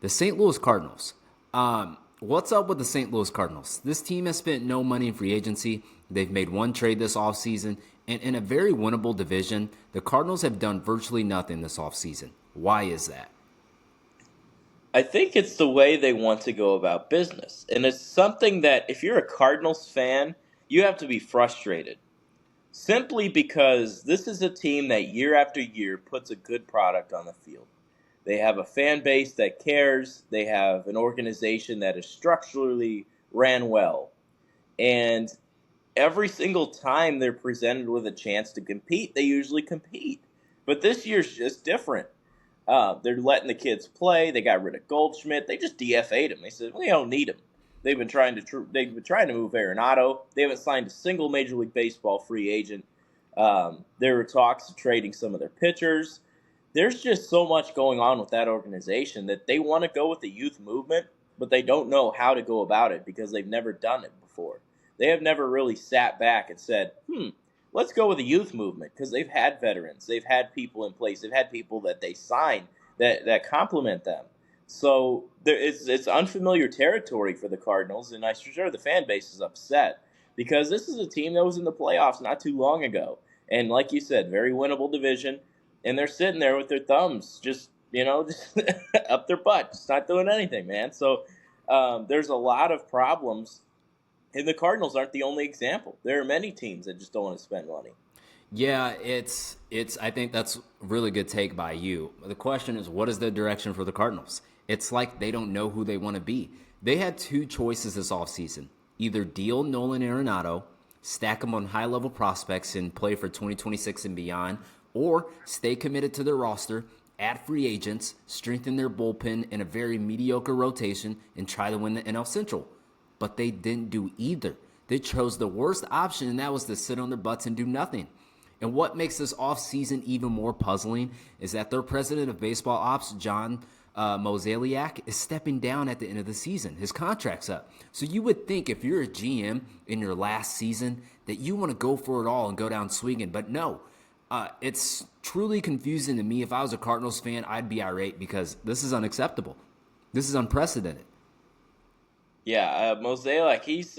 The St. Louis Cardinals. What's up with the St. Louis Cardinals? This team has spent no money in free agency. They've made one trade this offseason. And in a very winnable division, the Cardinals have done virtually nothing this offseason. Why is that? I think it's the way they want to go about business. And it's something that if you're a Cardinals fan, you have to be frustrated. Simply because this is a team that year after year puts a good product on the field. They have a fan base that cares. They have an organization that is structurally ran well. And every single time they're presented with a chance to compete, they usually compete. But this year's just different. They're letting the kids play. They got rid of Goldschmidt. They just DFA'd him. They said we don't need him. They've been trying to move Arenado. They haven't signed a single Major League Baseball free agent. There were talks of trading some of their pitchers. There's just so much going on with that organization that they want to go with the youth movement, but they don't know how to go about it because they've never done it before. They have never really sat back and said, let's go with the youth movement because they've had veterans. They've had people in place. They've had people that they sign that complement them. So it's unfamiliar territory for the Cardinals, and I'm sure the fan base is upset because this is a team that was in the playoffs not too long ago. And like you said, very winnable division, and they're sitting there with their thumbs just, just up their butt, just not doing anything, man. So there's a lot of problems, and the Cardinals aren't the only example. There are many teams that just don't want to spend money. Yeah, it's I think that's a really good take by you. The question is, what is the direction for the Cardinals? It's like they don't know who they want to be. They had two choices this offseason. Either deal Nolan Arenado, stack them on high-level prospects and play for 2026 and beyond, or stay committed to their roster, add free agents, strengthen their bullpen in a very mediocre rotation, and try to win the NL Central. But they didn't do either. They chose the worst option, and that was to sit on their butts and do nothing. And what makes this offseason even more puzzling is that their president of baseball ops, John Mozeliak, is stepping down at the end of the season. His contract's up. So you would think if you're a GM in your last season that you want to go for it all and go down swinging. But no, it's truly confusing to me. If I was a Cardinals fan, I'd be irate because this is unacceptable. This is unprecedented. Yeah, Mosaic, he's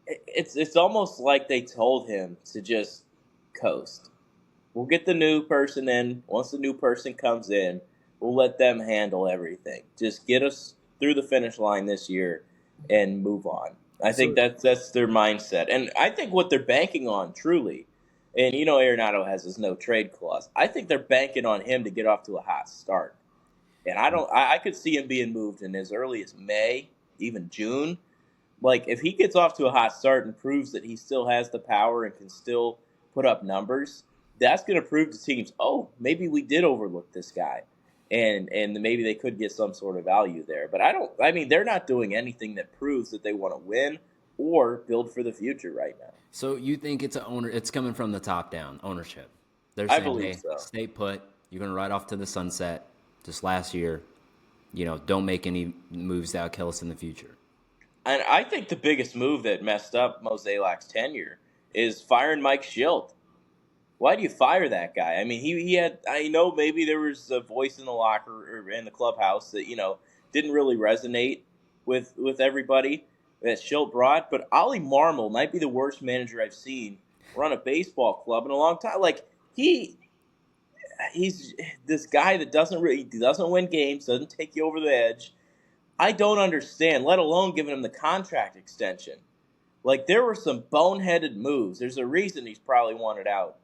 it's almost like they told him to just coast. We'll get the new person in. Once the new person comes in, we'll let them handle everything. Just get us through the finish line this year and move on. I think So that's their mindset. And I think what they're banking on truly, and Arenado has his no trade clause. I think they're banking on him to get off to a hot start. And I could see him being moved in as early as May, even June. Like, if he gets off to a hot start and proves that he still has the power and can still put up numbers, that's going to prove to teams, oh, maybe we did overlook this guy. And maybe they could get some sort of value there. But they're not doing anything that proves that they want to win or build for the future right now. So you think it's coming from the top down ownership. They're I saying, believe "Hey, so. stay put. You're going to ride off to the sunset." Just last year, don't make any moves that will kill us in the future. And I think the biggest move that messed up Moselak's tenure is firing Mike Schilt. Why do you fire that guy? I mean, he had. I know maybe there was a voice in the locker or in the clubhouse that didn't really resonate with everybody that Schilt brought. But Ollie Marmol might be the worst manager I've seen run a baseball club in a long time. Like he's this guy that doesn't win games, doesn't take you over the edge. I don't understand, let alone giving him the contract extension. Like, there were some boneheaded moves. There's a reason he's probably wanted out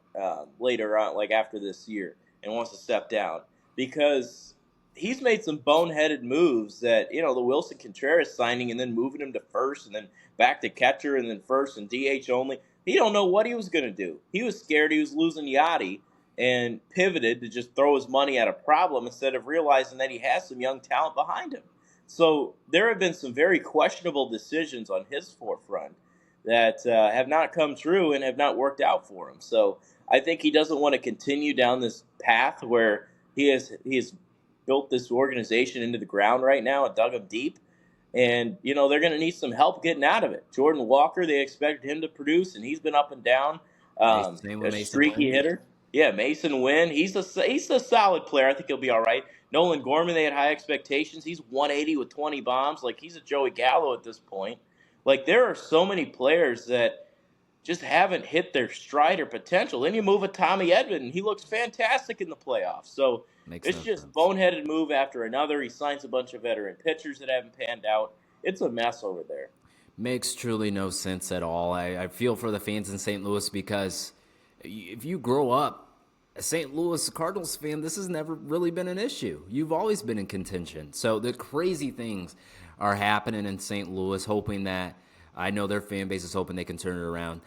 later on, like after this year, and wants to step down because he's made some boneheaded moves that the Wilson Contreras signing and then moving him to first and then back to catcher and then first and DH only. He don't know what he was going to do. He was scared he was losing Yachty and pivoted to just throw his money at a problem instead of realizing that he has some young talent behind him. So there have been some very questionable decisions on his forefront that have not come true and have not worked out for him. So I think he doesn't want to continue down this path where he has built this organization into the ground right now and dug them deep. And, they're going to need some help getting out of it. Jordan Walker, they expected him to produce, and he's been up and down. Same with A Mason streaky Wynn. hitter. Yeah, Mason Wynn. He's a solid player. I think he'll be all right. Nolan Gorman, they had high expectations. He's 180 with 20 bombs. Like, he's a Joey Gallo at this point. Like, there are so many players that just haven't hit their stride or potential. Then you move a Tommy Edman, and he looks fantastic in the playoffs. So Makes it's no just sense. boneheaded move after another. He signs a bunch of veteran pitchers that haven't panned out. It's a mess over there. Makes truly no sense at all. I feel for the fans in St. Louis because if you grow up a St. Louis Cardinals fan, this has never really been an issue. You've always been in contention. So the crazy things are happening in St. Louis, hoping that I know their fan base is hoping they can turn it around.